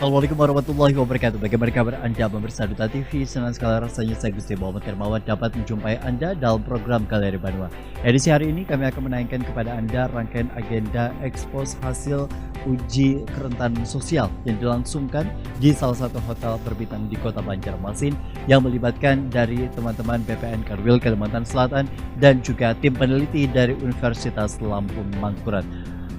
Assalamualaikum warahmatullahi wabarakatuh. Bagaimana kabar Anda pemirsa Duta TV? Senang sekali rasanya saya Gusti Muhammad Hermawan dapat menjumpai Anda dalam program Galeri Banua. Edisi hari ini kami akan menayangkan kepada Anda rangkaian agenda ekspos hasil uji kerentanan sosial yang dilangsungkan di salah satu hotel berbintang di Kota Banjarmasin yang melibatkan dari teman-teman BPN Kanwil Kalimantan Selatan dan juga tim peneliti dari Universitas Lampung Mangkurat.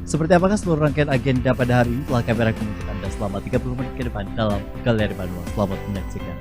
Seperti apakah seluruh rangkaian agenda pada hari ini telah kami rangkum untuk Anda selama 30 menit ke depan dalam Galeri Banua. Selamat menyaksikan.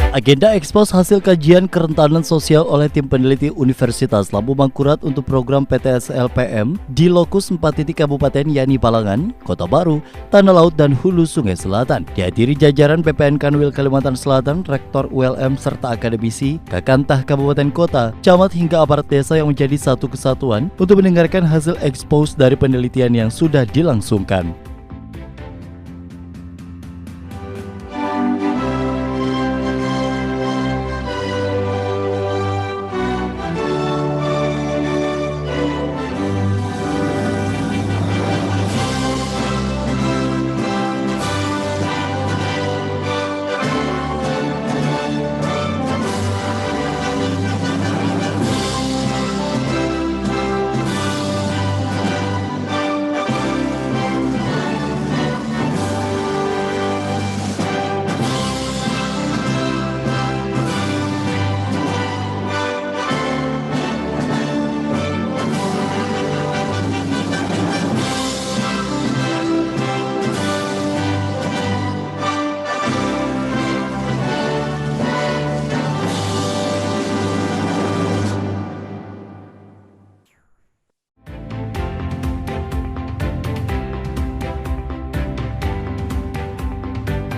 Agenda ekspos hasil kajian kerentanan sosial oleh tim peneliti Universitas Lampung Mangkurat untuk program PTS-LPM di lokus 4 titik kabupaten yakni Balangan, Kota Baru, Tanah Laut, dan Hulu Sungai Selatan. Dihadiri jajaran PPN Kanwil Kalimantan Selatan, Rektor ULM serta akademisi, Kakantah Kabupaten Kota, camat hingga aparat desa yang menjadi satu kesatuan untuk mendengarkan hasil ekspos dari penelitian yang sudah dilangsungkan.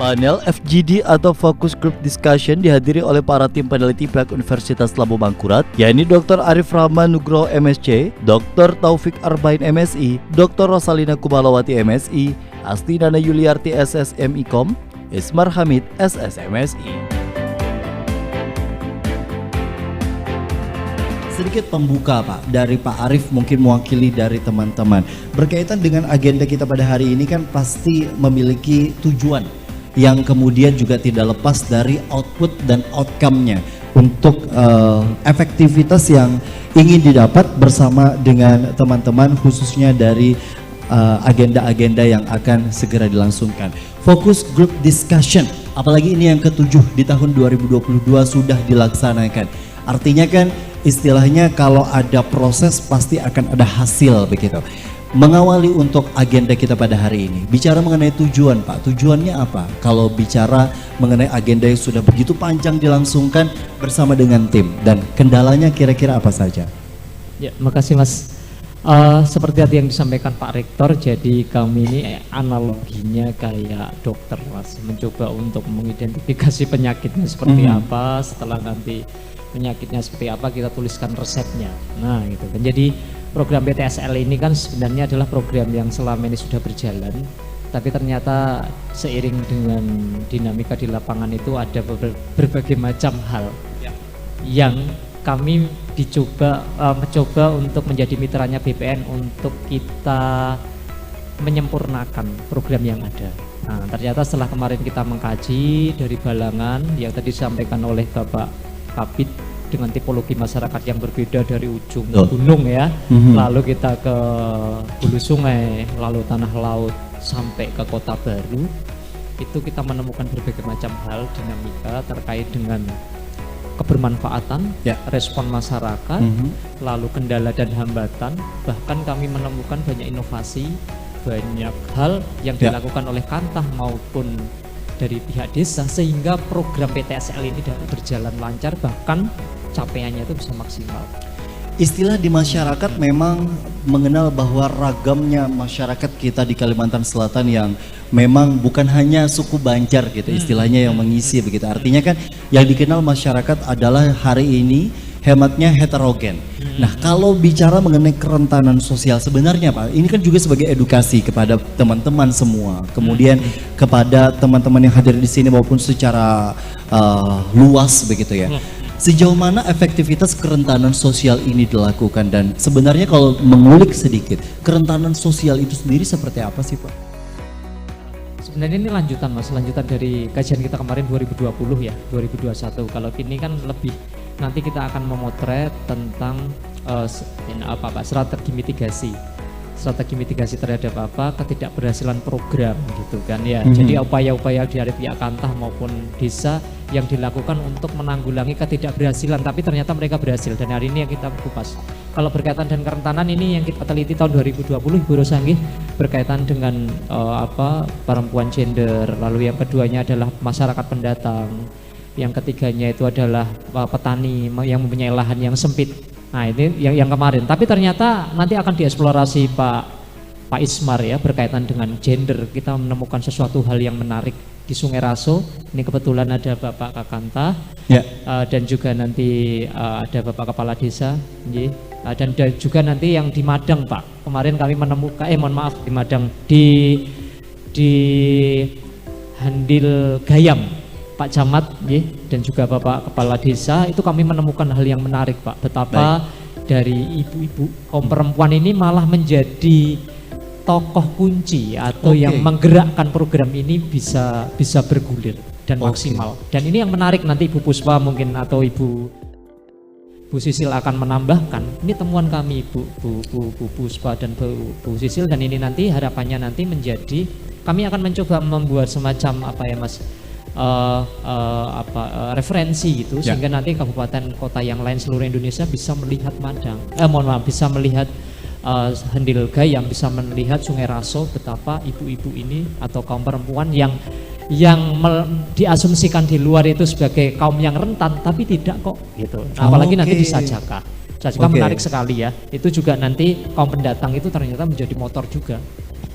Panel FGD atau Focus Group Discussion dihadiri oleh para tim peneliti pihak Universitas Lampung Mangkurat, yakni Dr. Arif Rahman Nugroho MSc, Dr. Taufik Arbain MSI, Dr. Rosalina Kumalawati MSI, Asti Nana Yuliarti SSMIKOM, Ismar Hamid SSMSI. Sedikit pembuka Pak, dari Pak Arif mungkin mewakili dari teman-teman. Berkaitan dengan agenda kita pada hari ini kan pasti memiliki tujuan yang kemudian juga tidak lepas dari output dan outcome-nya untuk efektivitas yang ingin didapat bersama dengan teman-teman khususnya dari agenda-agenda yang akan segera dilangsungkan. Focus Group Discussion, apalagi ini yang ketujuh di tahun 2022 sudah dilaksanakan. Artinya kan istilahnya kalau ada proses pasti akan ada hasil begitu. Mengawali untuk agenda kita pada hari ini, bicara mengenai tujuan Pak, tujuannya apa? Kalau bicara mengenai agenda yang sudah begitu panjang dilangsungkan bersama dengan tim dan kendalanya kira-kira apa saja? Ya, makasih Mas. Seperti tadi yang disampaikan Pak Rektor, jadi kami ini analoginya kayak dokter Mas, mencoba untuk mengidentifikasi penyakitnya seperti apa, setelah nanti penyakitnya seperti apa kita tuliskan resepnya. Nah gitu kan. Jadi program PTSL ini kan sebenarnya adalah program yang selama ini sudah berjalan, tapi ternyata seiring dengan dinamika di lapangan itu ada berbagai macam hal yang kami mencoba untuk menjadi mitranya BPN untuk kita menyempurnakan program yang ada. Nah, ternyata setelah kemarin kita mengkaji dari Balangan yang tadi disampaikan oleh Bapak Kabit dengan tipologi masyarakat yang berbeda dari ujung gunung ya, lalu kita ke hulu sungai, lalu tanah laut sampai ke Kota Baru, itu kita menemukan berbagai macam hal dinamika terkait dengan kebermanfaatan, respon masyarakat, lalu kendala dan hambatan, bahkan kami menemukan banyak inovasi, banyak hal yang dilakukan oleh Kantah maupun dari pihak desa sehingga program PTSL ini dapat berjalan lancar, bahkan capaiannya itu bisa maksimal. Istilah di masyarakat memang mengenal bahwa ragamnya masyarakat kita di Kalimantan Selatan yang memang bukan hanya suku Banjar gitu istilahnya yang mengisi begitu. Artinya kan yang dikenal masyarakat adalah hari ini hematnya heterogen. Nah, kalau bicara mengenai kerentanan sosial sebenarnya Pak, ini kan juga sebagai edukasi kepada teman-teman semua, kemudian kepada teman-teman yang hadir di sini maupun secara luas begitu ya. Sejauh mana efektivitas kerentanan sosial ini dilakukan dan sebenarnya kalau mengulik sedikit, kerentanan sosial itu sendiri seperti apa sih Pak? Sebenarnya ini lanjutan Mas, lanjutan dari kajian kita kemarin 2020 ya, 2021. Kalau kini kan lebih nanti kita akan memotret tentang strategi mitigasi terhadap ketidakberhasilan program gitu kan ya. Jadi upaya-upaya dari pihak Kantah maupun desa yang dilakukan untuk menanggulangi ketidakberhasilan, tapi ternyata mereka berhasil dan hari ini yang kita kupas. Kalau berkaitan dengan kerentanan ini yang kita teliti tahun 2020 Ibu Rosanggih berkaitan dengan perempuan gender, lalu yang keduanya adalah masyarakat pendatang, yang ketiganya itu adalah petani yang mempunyai lahan yang sempit. Nah ini yang kemarin, tapi ternyata nanti akan dieksplorasi Pak Ismar ya berkaitan dengan gender. Kita menemukan sesuatu hal yang menarik di Sungai Raso. Ini kebetulan ada Bapak Kakanta ya. Dan juga nanti ada Bapak Kepala Desa dan juga nanti yang di Madang Pak. Kemarin kami menemukan, di Madang di Handil Gayam Pak Camat dan juga Bapak Kepala Desa, itu kami menemukan hal yang menarik Pak, betapa dari ibu-ibu kaum perempuan ini malah menjadi tokoh kunci atau yang menggerakkan program ini bisa bergulir dan maksimal. Dan ini yang menarik, nanti Ibu Puspa mungkin atau Ibu Sisil akan menambahkan, ini temuan kami Bu Puspa dan Bu Sisil, dan ini nanti harapannya nanti menjadi, kami akan mencoba membuat semacam referensi gitu sehingga nanti kabupaten kota yang lain seluruh Indonesia bisa melihat bisa melihat Handil Gayam, bisa melihat Sungai Raso, betapa ibu-ibu ini atau kaum perempuan yang diasumsikan di luar itu sebagai kaum yang rentan, tapi tidak kok gitu. Apalagi nanti di Sajaka menarik sekali ya. Itu juga nanti kaum pendatang itu ternyata menjadi motor juga,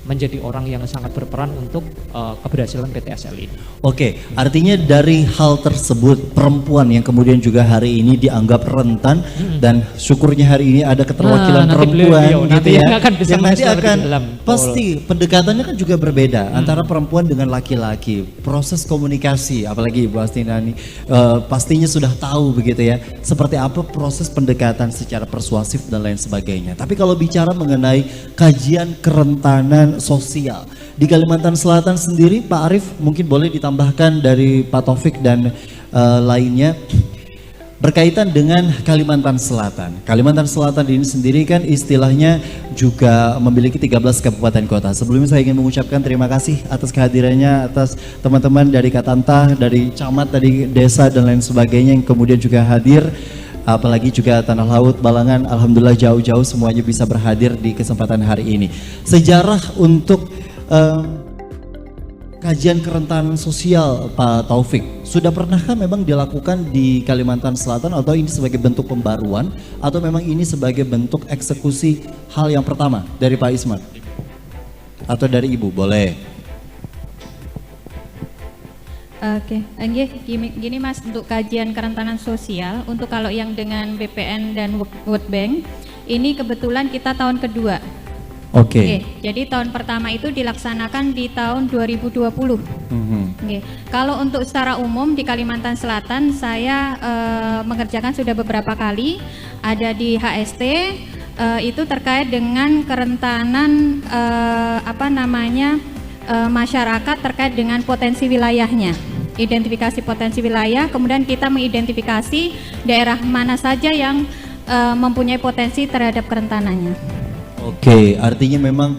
menjadi orang yang sangat berperan untuk keberhasilan PTSL ini. Oke, artinya dari hal tersebut perempuan yang kemudian juga hari ini dianggap rentan dan syukurnya hari ini ada keterwakilan perempuan gitu ya. Yang nanti akan pasti pendekatannya kan juga berbeda antara perempuan dengan laki-laki. Proses komunikasi, apalagi Ibu Astina ini pastinya sudah tahu begitu ya, seperti apa proses pendekatan secara persuasif dan lain sebagainya. Tapi kalau bicara mengenai kajian kerentanan sosial di Kalimantan Selatan sendiri, Pak Arief mungkin boleh ditambahkan dari Pak Taufik dan lainnya berkaitan dengan Kalimantan Selatan. Kalimantan Selatan ini sendiri kan istilahnya juga memiliki 13 kabupaten kota. Sebelumnya saya ingin mengucapkan terima kasih atas kehadirannya, atas teman-teman dari Katanta, dari camat, dari desa dan lain sebagainya yang kemudian juga hadir. Apalagi juga Tanah Laut, Balangan, alhamdulillah jauh-jauh semuanya bisa berhadir di kesempatan hari ini. Sejarah untuk kajian kerentanan sosial Pak Taufik, sudah pernahkah memang dilakukan di Kalimantan Selatan atau ini sebagai bentuk pembaruan atau memang ini sebagai bentuk eksekusi hal yang pertama dari Pak Ismar? Atau dari Ibu, boleh. Oke, gini Mas, untuk kajian kerentanan sosial, untuk kalau yang dengan BPN dan World Bank, ini kebetulan kita tahun kedua. Oke, jadi tahun pertama itu dilaksanakan di tahun 2020. Kalau untuk secara umum di Kalimantan Selatan, saya mengerjakan sudah beberapa kali, ada di HST, itu terkait dengan kerentanan masyarakat terkait dengan potensi wilayahnya. Identifikasi potensi wilayah, kemudian kita mengidentifikasi daerah mana saja yang mempunyai potensi terhadap kerentanannya. Oke, artinya memang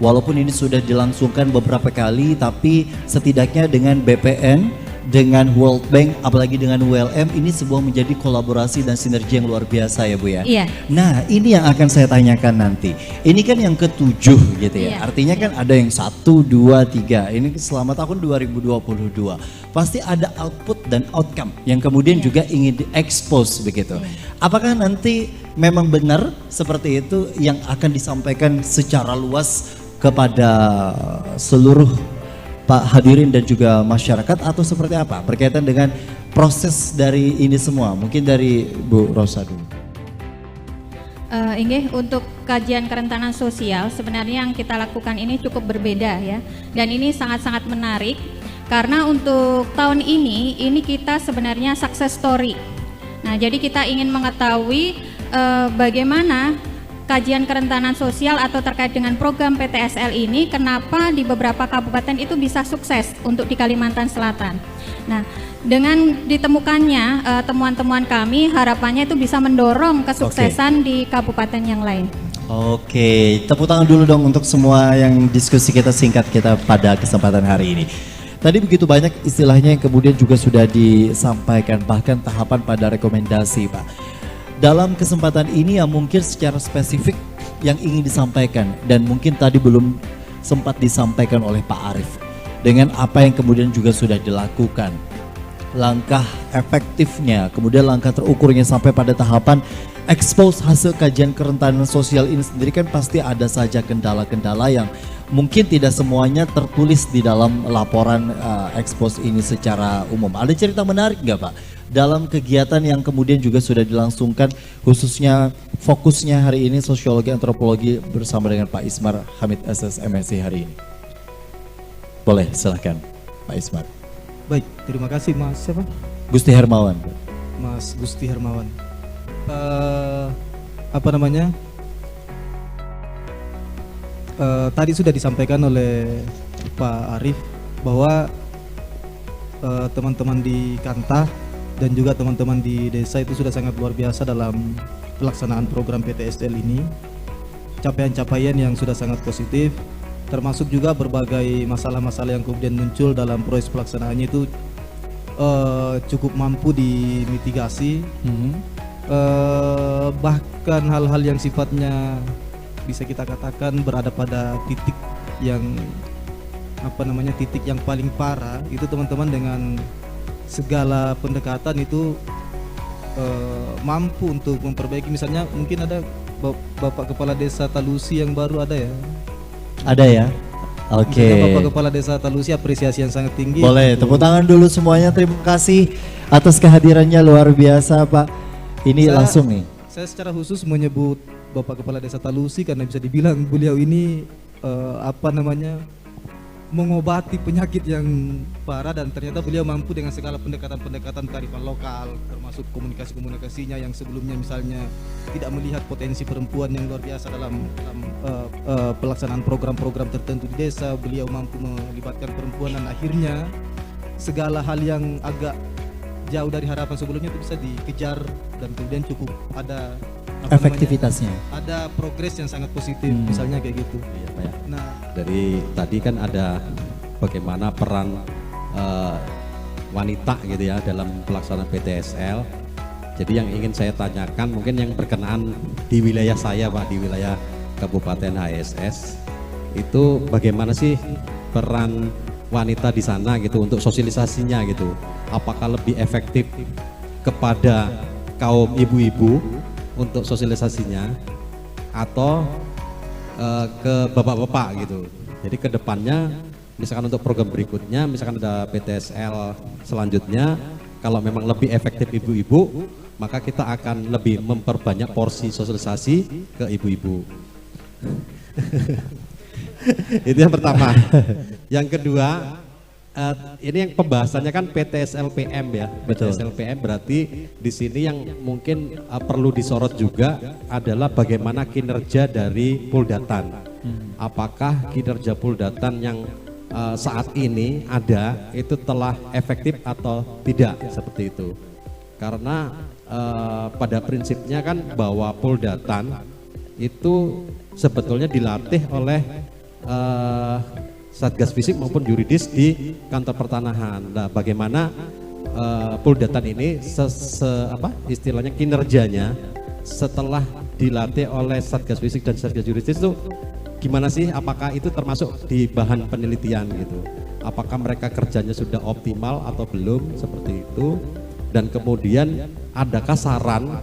walaupun ini sudah dilangsungkan beberapa kali, tapi setidaknya dengan BPN, dengan World Bank, apalagi dengan WLM, ini sebuah menjadi kolaborasi dan sinergi yang luar biasa ya Bu ya. Iya. Nah ini yang akan saya tanyakan nanti. Ini kan yang ke-7 gitu ya. Iya. Artinya kan ada yang 1, 2, 3. Ini selama tahun 2022. Pasti ada output dan outcome yang kemudian juga ingin diekspos begitu. Apakah nanti memang benar seperti itu yang akan disampaikan secara luas kepada seluruh Pak hadirin dan juga masyarakat atau seperti apa berkaitan dengan proses dari ini semua? Mungkin dari Bu Rosa dulu. Untuk kajian kerentanan sosial sebenarnya yang kita lakukan ini cukup berbeda ya, dan ini sangat-sangat menarik karena untuk tahun ini kita sebenarnya success story. Nah, jadi kita ingin mengetahui bagaimana kajian kerentanan sosial atau terkait dengan program PTSL ini, kenapa di beberapa kabupaten itu bisa sukses untuk di Kalimantan Selatan. Nah, dengan ditemukannya temuan-temuan kami, harapannya itu bisa mendorong kesuksesan di kabupaten yang lain. Oke, tepuk tangan dulu dong untuk semua yang diskusi kita singkat kita pada kesempatan hari ini. Tadi begitu banyak istilahnya yang kemudian juga sudah disampaikan, bahkan tahapan pada rekomendasi, Pak. Dalam kesempatan ini yang mungkin secara spesifik yang ingin disampaikan dan mungkin tadi belum sempat disampaikan oleh Pak Arief, dengan apa yang kemudian juga sudah dilakukan, langkah efektifnya, kemudian langkah terukurnya sampai pada tahapan expose hasil kajian kerentanan sosial ini sendiri, kan pasti ada saja kendala-kendala yang mungkin tidak semuanya tertulis di dalam laporan expose ini secara umum. Ada cerita menarik nggak, Pak, dalam kegiatan yang kemudian juga sudah dilangsungkan, khususnya fokusnya hari ini sosiologi antropologi bersama dengan Pak Ismar Hamid SS MSc hari ini? Boleh, silahkan Pak Ismar. Baik, terima kasih Mas siapa? Gusti Hermawan. Mas Gusti Hermawan. Apa namanya? Tadi sudah disampaikan oleh Pak Arief bahwa teman-teman di Kanta dan juga teman-teman di desa itu sudah sangat luar biasa dalam pelaksanaan program PTSL ini. Capaian-capaian yang sudah sangat positif, termasuk juga berbagai masalah-masalah yang kemudian muncul dalam proses pelaksanaannya itu cukup mampu dimitigasi. Bahkan hal-hal yang sifatnya bisa kita katakan berada pada titik yang titik yang paling parah, itu teman-teman dengan segala pendekatan itu mampu untuk memperbaiki. Misalnya mungkin ada Bapak Kepala Desa Talusi yang baru ada ya? Ada ya? Oke. Bapak Kepala Desa Talusi apresiasi yang sangat tinggi. Boleh, tepuk tangan dulu semuanya. Terima kasih atas kehadirannya, luar biasa Pak. Ini langsung nih. Saya secara khusus menyebut Bapak Kepala Desa Talusi karena bisa dibilang beliau ini mengobati penyakit yang parah, dan ternyata beliau mampu dengan segala pendekatan-pendekatan kearifan lokal, termasuk komunikasinya yang sebelumnya misalnya tidak melihat potensi perempuan yang luar biasa dalam pelaksanaan program-program tertentu di desa. Beliau mampu melibatkan perempuan dan akhirnya segala hal yang agak jauh dari harapan sebelumnya itu bisa dikejar dan kemudian cukup ada efektivitasnya. Ada progres yang sangat positif, misalnya kayak gitu. Iya, Pak ya. Nah, dari tadi kan ada bagaimana peran wanita gitu ya dalam pelaksanaan PTSL. Jadi yang ingin saya tanyakan mungkin yang berkenaan di wilayah saya, Pak, di wilayah Kabupaten HSS itu bagaimana sih peran wanita di sana gitu untuk sosialisasinya gitu. Apakah lebih efektif kepada kaum ibu-ibu untuk sosialisasinya atau ke bapak-bapak gitu. Jadi ke depannya misalkan untuk program berikutnya, misalkan ada PTSL selanjutnya, kalau memang lebih efektif ibu-ibu, maka kita akan lebih memperbanyak porsi sosialisasi ke ibu-ibu. Itu yang pertama. Yang kedua, ini yang pembahasannya kan PTSL PM ya. Betul. PTSL PM berarti di sini yang mungkin perlu disorot juga adalah bagaimana kinerja dari Puldatan. Apakah kinerja Puldatan yang saat ini ada itu telah efektif atau tidak, seperti itu. Karena pada prinsipnya kan bahwa Puldatan itu sebetulnya dilatih oleh Satgas Fisik maupun yuridis di kantor pertanahan. Nah, bagaimana Puldatan ini istilahnya kinerjanya setelah dilatih oleh Satgas Fisik dan Satgas Yuridis itu gimana sih? Apakah itu termasuk di bahan penelitian gitu? Apakah mereka kerjanya sudah optimal atau belum, seperti itu? Dan kemudian adakah saran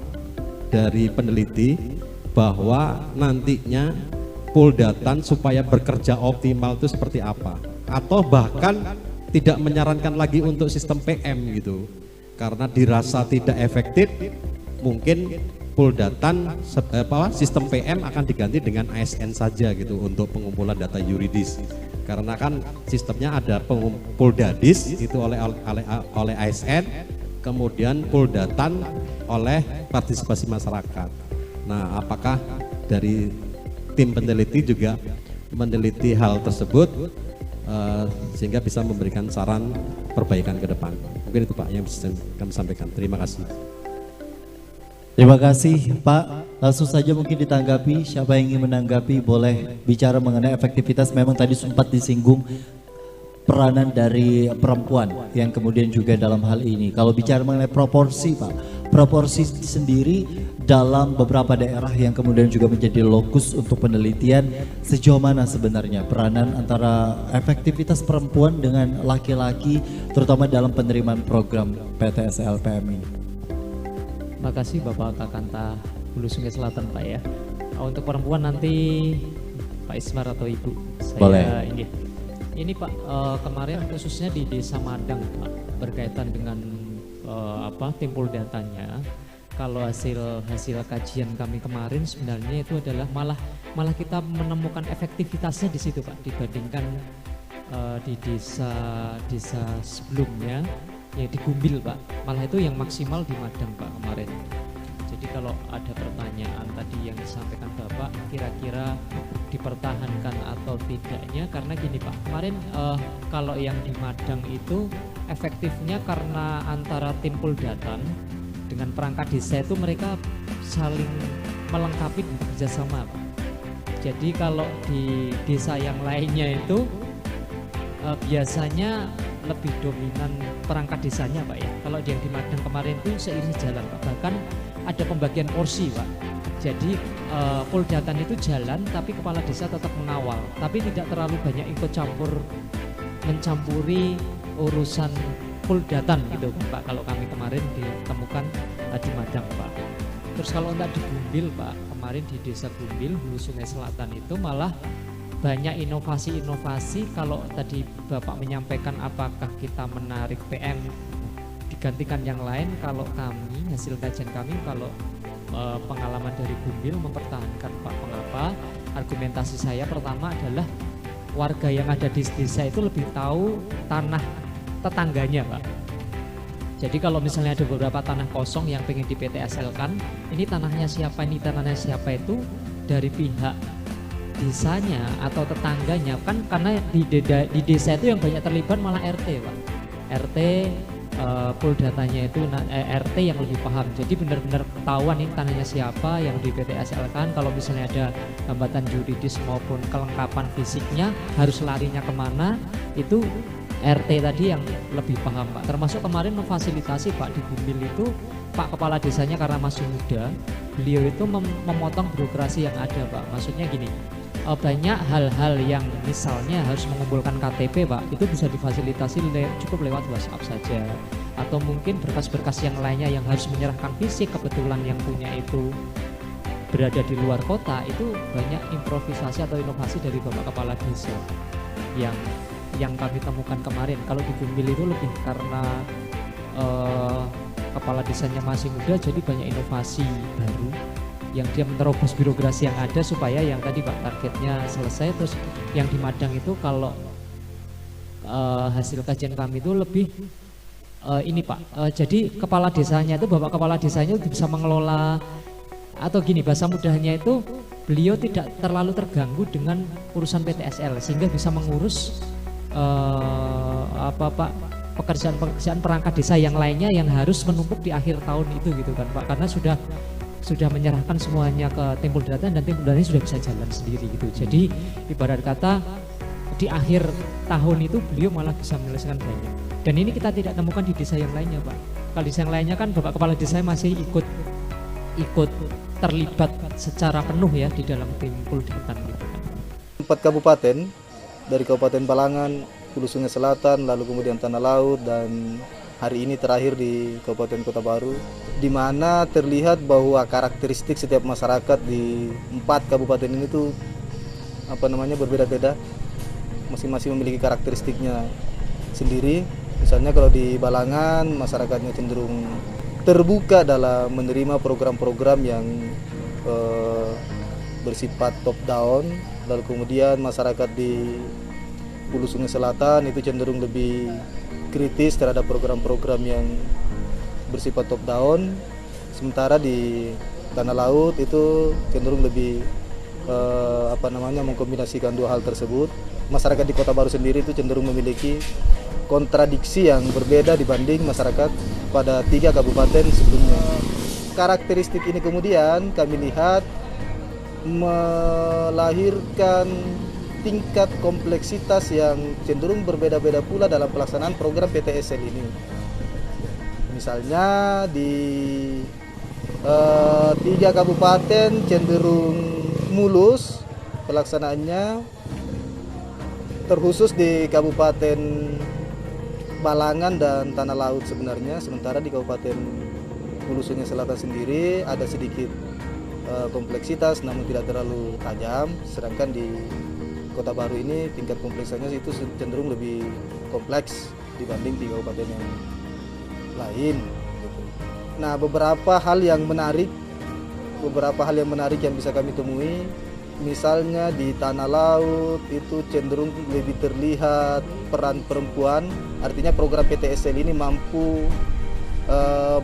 dari peneliti bahwa nantinya Puldatan supaya bekerja optimal itu seperti apa? Atau bahkan tidak menyarankan lagi untuk sistem PM gitu, karena dirasa tidak efektif, mungkin Puldatan sistem PM akan diganti dengan ASN saja gitu untuk pengumpulan data yuridis, karena kan sistemnya ada Puldadis itu oleh ASN, kemudian Puldatan oleh partisipasi masyarakat. Nah, apakah dari tim peneliti juga meneliti hal tersebut sehingga bisa memberikan saran perbaikan ke depan? Mungkin itu Pak yang bisa kami sampaikan. Terima kasih. Terima kasih Pak. Langsung saja mungkin ditanggapi, siapa yang ingin menanggapi boleh bicara mengenai efektivitas. Memang tadi sempat disinggung peranan dari perempuan yang kemudian juga dalam hal ini. Kalau bicara mengenai proporsi Pak, proporsi sendiri dalam beberapa daerah yang kemudian juga menjadi lokus untuk penelitian, sejauh mana sebenarnya peranan antara efektivitas perempuan dengan laki-laki terutama dalam penerimaan program PTSLPM ini? Terima kasih Bapak Kakanta Hulu Sungai Selatan Pak ya. Untuk perempuan nanti Pak Ismar atau Ibu. Saya boleh. Ini Pak, kemarin khususnya di Desa Madang Pak, berkaitan dengan timpul datanya. Kalau hasil kajian kami kemarin sebenarnya itu adalah malah kita menemukan efektivitasnya di situ Pak, dibandingkan di desa sebelumnya ya di Gumbil Pak. Malah itu yang maksimal di Madang Pak kemarin. Jadi kalau ada pertanyaan tadi yang disampaikan Bapak kira-kira dipertahankan atau tidaknya, karena gini Pak, kemarin kalau yang di Madang itu efektifnya karena antara tim Puldatan dengan perangkat desa itu mereka saling melengkapi dan bekerja sama Pak. Jadi kalau di desa yang lainnya itu biasanya lebih dominan perangkat desanya Pak ya. Kalau yang di Madang kemarin itu seiring jalan Pak, bahkan ada pembagian porsi Pak. Jadi Puldatan itu jalan tapi kepala desa tetap mengawal, tapi tidak terlalu banyak ikut mencampuri urusan Puldatan gitu Pak. Kalau kami kemarin ditemukan di Madang Pak. Terus kalau untuk di Gumbil Pak, kemarin di desa Gumbil Hulu Sungai Selatan itu malah banyak inovasi-inovasi. Kalau tadi Bapak menyampaikan apakah kita menarik PM digantikan yang lain, kalau kami hasil kajian kami kalau pengalaman dari Gumbil mempertahankan Pak. Mengapa? Argumentasi saya pertama adalah warga yang ada di desa itu lebih tahu tanah tetangganya Pak. Jadi kalau misalnya ada beberapa tanah kosong yang pengen di PTSL kan, ini tanahnya siapa, ini tanahnya siapa, itu dari pihak desanya atau tetangganya kan, karena di desa itu yang banyak terlibat malah RT Pak. RT Puldatanya itu RT yang lebih paham. Jadi benar-benar ketahuan ini tanahnya siapa yang di PTSL kan. Kalau misalnya ada hambatan juridis maupun kelengkapan fisiknya harus larinya kemana, itu RT tadi yang lebih paham Pak. Termasuk kemarin memfasilitasi Pak di Gumbil itu Pak Kepala Desanya karena masih muda, beliau itu memotong birokrasi yang ada Pak. Maksudnya gini, banyak hal-hal yang misalnya harus mengumpulkan KTP Pak, itu bisa difasilitasi cukup lewat WhatsApp saja. Atau mungkin berkas-berkas yang lainnya yang harus menyerahkan fisik, kebetulan yang punya itu berada di luar kota, itu banyak improvisasi atau inovasi dari Bapak Kepala Desa yang kami temukan kemarin. Kalau di Gumbil itu lebih karena kepala desanya masih muda, jadi banyak inovasi baru yang dia menerobos birokrasi yang ada supaya yang tadi Pak targetnya selesai. Terus yang di Madang itu kalau hasil kajian kami itu lebih ini Pak, jadi kepala desanya itu Bapak Kepala Desanya itu bisa mengelola, atau gini bahasa mudahnya itu beliau tidak terlalu terganggu dengan urusan PTSL sehingga bisa mengurus pekerjaan perangkat desa yang lainnya yang harus menumpuk di akhir tahun itu gitu kan Pak, karena sudah menyerahkan semuanya ke tim Puldatan dan tim Puldatan sudah bisa jalan sendiri gitu. Jadi ibarat kata di akhir tahun itu beliau malah bisa menyelesaikan banyak. Dan ini kita tidak temukan di desa yang lainnya Pak. Kalau desa yang lainnya kan Bapak Kepala Desa masih ikut terlibat secara penuh ya di dalam tim Puldatan gitu kan. 4 kabupaten, dari Kabupaten Balangan, Hulu Sungai Selatan, lalu kemudian Tanah Laut, dan hari ini terakhir di Kabupaten Kota Baru, di mana terlihat bahwa karakteristik setiap masyarakat di 4 kabupaten ini tuh berbeda-beda, masing-masing memiliki karakteristiknya sendiri. Misalnya kalau di Balangan masyarakatnya cenderung terbuka dalam menerima program-program yang bersifat top down, lalu kemudian masyarakat di Hulu Sungai Selatan itu cenderung lebih kritis terhadap program-program yang bersifat top down, Sementara di tanah laut itu cenderung lebih mengkombinasikan dua hal tersebut. Masyarakat di Kota Baru sendiri itu cenderung memiliki kontradiksi yang berbeda dibanding masyarakat pada 3 kabupaten sebelumnya. Karakteristik ini kemudian kami lihat melahirkan tingkat kompleksitas yang cenderung berbeda-beda pula dalam pelaksanaan program PTSL ini. Misalnya di 3 kabupaten cenderung mulus pelaksanaannya, terkhusus di Kabupaten Balangan dan Tanah Laut sebenarnya. Sementara di Kabupaten Hulu Sungai Selatan sendiri ada sedikit kompleksitas namun tidak terlalu tajam, sedangkan di Kota Baru ini tingkat kompleksitasnya itu cenderung lebih kompleks dibanding 3 kabupaten yang lain gitu. Nah, beberapa hal yang menarik yang bisa kami temui, misalnya di Tanah Laut itu cenderung lebih terlihat peran perempuan. Artinya program PTSL ini mampu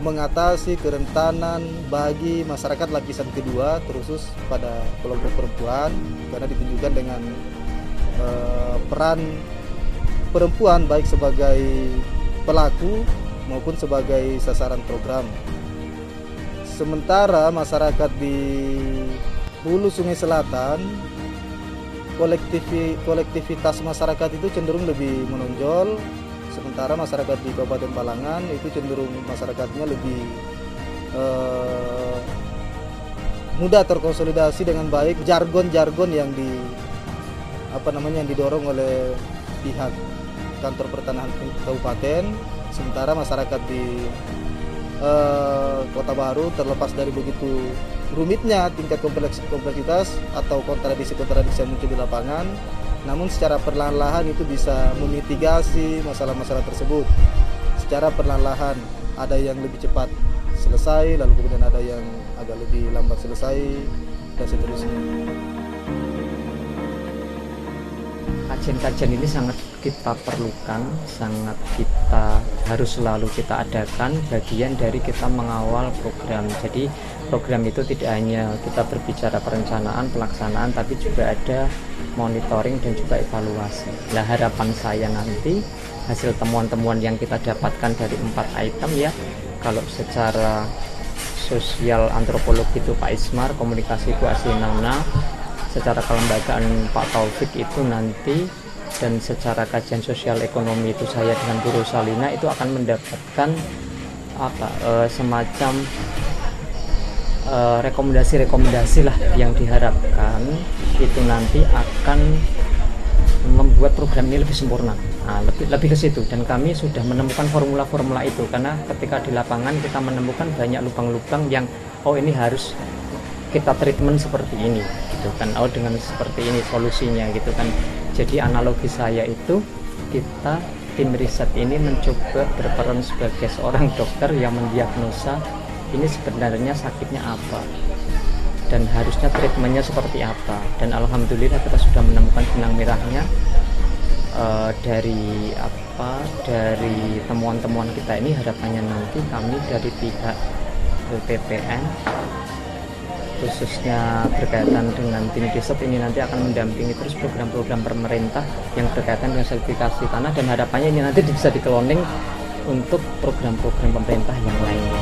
mengatasi kerentanan bagi masyarakat lapisan kedua, terkhusus pada kelompok perempuan, karena ditunjukkan dengan peran perempuan baik sebagai pelaku maupun sebagai sasaran program. Sementara masyarakat di Hulu Sungai Selatan, kolektivitas masyarakat itu cenderung lebih menonjol. Sementara masyarakat di Kabupaten Balangan itu cenderung masyarakatnya lebih mudah terkonsolidasi dengan baik jargon-jargon yang yang didorong oleh pihak kantor pertanahan kabupaten. Sementara masyarakat di Kota Baru, terlepas dari begitu rumitnya tingkat kompleksitas atau kontradiksi-kontradiksi yang muncul di lapangan, namun secara perlahan-lahan itu bisa memitigasi masalah-masalah tersebut. Secara perlahan-lahan ada yang lebih cepat selesai, lalu kemudian ada yang agak lebih lambat selesai, dan seterusnya. Kajian-kajian ini sangat kita perlukan, sangat kita harus selalu kita adakan, bagian dari kita mengawal program. Jadi program itu tidak hanya kita berbicara perencanaan, pelaksanaan, tapi juga ada monitoring dan juga evaluasi. Nah, harapan saya nanti hasil temuan-temuan yang kita dapatkan dari 4 item ya, kalau secara sosial antropologi itu Pak Ismar, komunikasi Bu Asinana, secara kelembagaan Pak Taufik itu nanti, dan secara kajian sosial ekonomi itu saya dengan Bu Rosalina itu akan mendapatkan semacam rekomendasi-rekomendasi lah yang diharapkan itu nanti akan membuat program ini lebih sempurna. Nah, lebih ke situ, dan kami sudah menemukan formula-formula itu, karena ketika di lapangan kita menemukan banyak lubang-lubang yang ini harus kita treatment seperti ini gitu kan, dengan seperti ini solusinya gitu kan. Jadi analogi saya itu, kita tim riset ini mencoba berperan sebagai seorang dokter yang mendiagnosa ini sebenarnya sakitnya apa dan harusnya treatmentnya seperti apa, dan alhamdulillah kita sudah menemukan benang merahnya. Dari temuan-temuan kita ini, harapannya nanti kami dari pihak BPN khususnya berkaitan dengan tim riset ini nanti akan mendampingi terus program-program pemerintah yang berkaitan dengan sertifikasi tanah, dan harapannya ini nanti bisa dikloning untuk program-program pemerintah yang lainnya.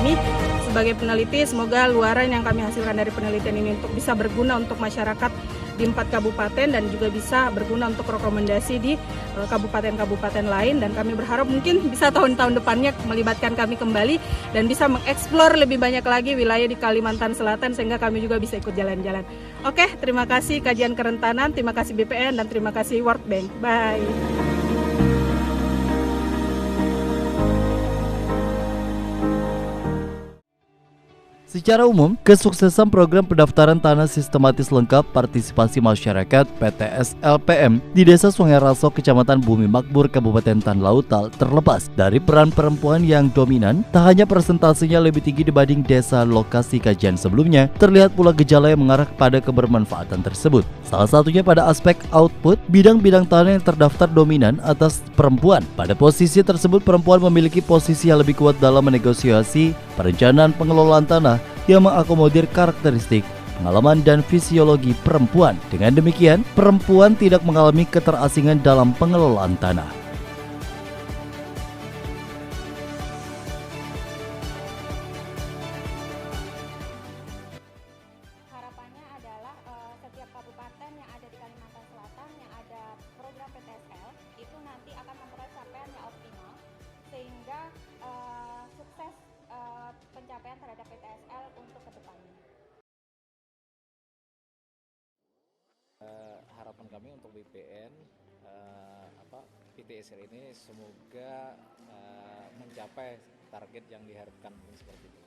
Kami sebagai peneliti, semoga luaran yang kami hasilkan dari penelitian ini untuk bisa berguna untuk masyarakat di 4 kabupaten dan juga bisa berguna untuk rekomendasi di kabupaten-kabupaten lain, dan kami berharap mungkin bisa tahun-tahun depannya melibatkan kami kembali dan bisa mengeksplor lebih banyak lagi wilayah di Kalimantan Selatan sehingga kami juga bisa ikut jalan-jalan. Oke, terima kasih kajian kerentanan, terima kasih BPN, dan terima kasih World Bank. Bye. Secara umum, kesuksesan program pendaftaran tanah sistematis lengkap partisipasi masyarakat PTS LPM di Desa Sungai Raso, Kecamatan Bumi Makmur, Kabupaten Tan Lautal terlepas dari peran perempuan yang dominan. Tak hanya presentasinya lebih tinggi dibanding desa lokasi kajian sebelumnya, terlihat pula gejala yang mengarah pada kebermanfaatan tersebut. Salah satunya pada aspek output, bidang-bidang tanah yang terdaftar dominan atas perempuan. Pada posisi tersebut, perempuan memiliki posisi yang lebih kuat dalam menegosiasi perencanaan pengelolaan tanah yang mengakomodir karakteristik, pengalaman, dan fisiologi perempuan. Dengan demikian, perempuan tidak mengalami keterasingan dalam pengelolaan tanah. Harapannya adalah setiap kabupaten yang ada di Kalimantan Selatan yang ada program PTSL itu nanti akan memperoleh capaian yang optimal, sehingga sukses pencapaian terhadap PTSL untuk kedepannya. Harapan kami untuk BPN PTSL ini semoga mencapai target yang diharapkan seperti itu.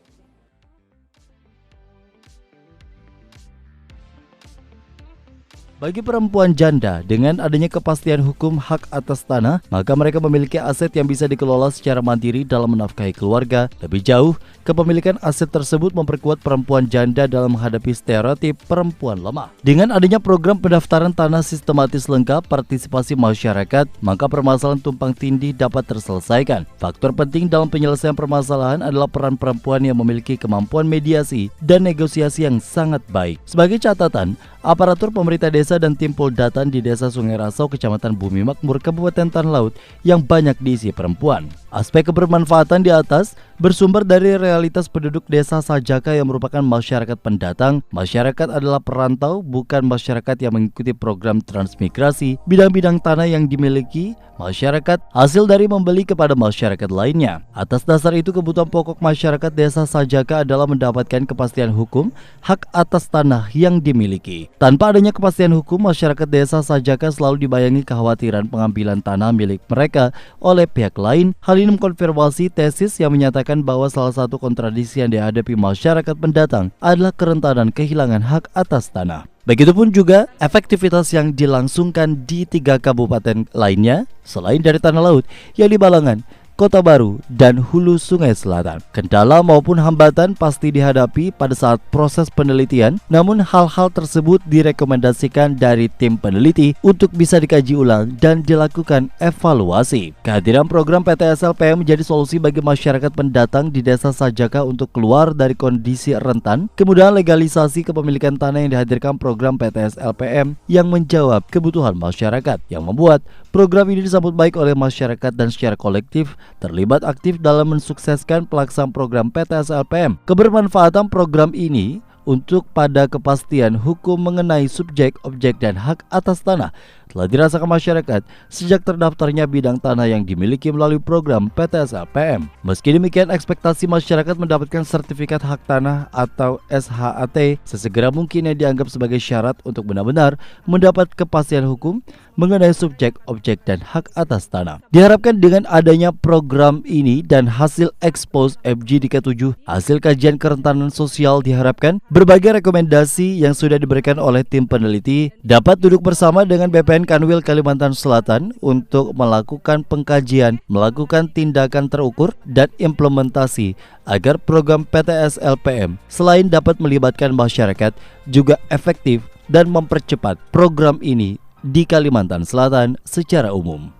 Bagi perempuan janda, dengan adanya kepastian hukum hak atas tanah, maka mereka memiliki aset yang bisa dikelola secara mandiri dalam menafkahi keluarga. Lebih jauh, kepemilikan aset tersebut memperkuat perempuan janda dalam menghadapi stereotip perempuan lemah. Dengan adanya program pendaftaran tanah sistematis lengkap partisipasi masyarakat, maka permasalahan tumpang tindih dapat terselesaikan. Faktor penting dalam penyelesaian permasalahan adalah peran perempuan yang memiliki kemampuan mediasi dan negosiasi yang sangat baik. Sebagai catatan, aparatur pemerintah desa dan tim Poldatan di Desa Sungai Raso, Kecamatan Bumi Makmur, Kabupaten Tan Laut yang banyak diisi perempuan. Aspek kebermanfaatan di atas bersumber dari realitas penduduk desa Sajaka yang merupakan masyarakat pendatang. Masyarakat adalah perantau, bukan masyarakat yang mengikuti program transmigrasi. Bidang-bidang tanah yang dimiliki masyarakat hasil dari membeli kepada masyarakat lainnya. Atas dasar itu, kebutuhan pokok masyarakat desa Sajaka adalah mendapatkan kepastian hukum hak atas tanah yang dimiliki. Tanpa adanya kepastian hukum, masyarakat desa Sajaka selalu dibayangi kekhawatiran pengambilan tanah milik mereka oleh pihak lain. Hal ini mengkonfirmasi tesis yang menyatakan bahwa salah satu kontradiksi yang dihadapi masyarakat pendatang adalah kerentanan kehilangan hak atas tanah. Begitupun juga efektivitas yang dilangsungkan di 3 kabupaten lainnya selain dari Tanah Laut, yang di Balangan, Kota Baru, dan Hulu Sungai Selatan. Kendala maupun hambatan pasti dihadapi pada saat proses penelitian, namun hal-hal tersebut direkomendasikan dari tim peneliti untuk bisa dikaji ulang dan dilakukan evaluasi. Kehadiran program PTSLPM menjadi solusi bagi masyarakat pendatang di Desa Sajaka untuk keluar dari kondisi rentan. Kemudahan legalisasi kepemilikan tanah yang dihadirkan program PTSLPM yang menjawab kebutuhan masyarakat, yang membuat program ini disambut baik oleh masyarakat dan secara kolektif terlibat aktif dalam mensukseskan pelaksanaan program PTSLPM. Kebermanfaatan program ini untuk pada kepastian hukum mengenai subjek, objek, dan hak atas tanah telah dirasakan masyarakat sejak terdaftarnya bidang tanah yang dimiliki melalui program PTSLPM. Meski demikian, ekspektasi masyarakat mendapatkan sertifikat hak tanah atau SHAT sesegera mungkin yang dianggap sebagai syarat untuk benar-benar mendapat kepastian hukum mengenai subjek, objek, dan hak atas tanah. Diharapkan dengan adanya program ini dan hasil expose FG di K7, hasil kajian kerentanan sosial, diharapkan berbagai rekomendasi yang sudah diberikan oleh tim peneliti dapat duduk bersama dengan BPN Kanwil Kalimantan Selatan untuk melakukan pengkajian, melakukan tindakan terukur, dan implementasi agar program PTSLPM selain dapat melibatkan masyarakat juga efektif dan mempercepat program ini di Kalimantan Selatan secara umum.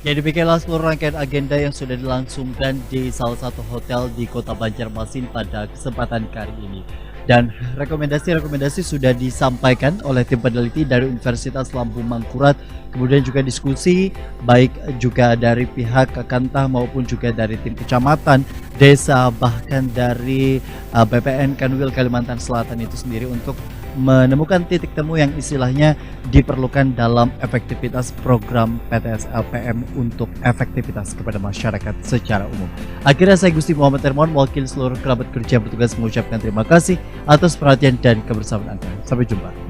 Jadi demikianlah seluruh rangkaian agenda yang sudah dilangsungkan di salah satu hotel di Kota Banjarmasin pada kesempatan kali ini. Dan rekomendasi-rekomendasi sudah disampaikan oleh tim peneliti dari Universitas Lampung Mangkurat, kemudian juga diskusi baik juga dari pihak Kantah maupun juga dari tim kecamatan, desa, bahkan dari BPN Kanwil Kalimantan Selatan itu sendiri untuk menemukan titik temu yang istilahnya diperlukan dalam efektivitas program PTSLPM untuk efektivitas kepada masyarakat secara umum. Akhirnya saya Gusti Muhammad Hermawan, mewakili seluruh kerabat kerja yang bertugas, mengucapkan terima kasih atas perhatian dan kebersamaan Anda. Sampai jumpa.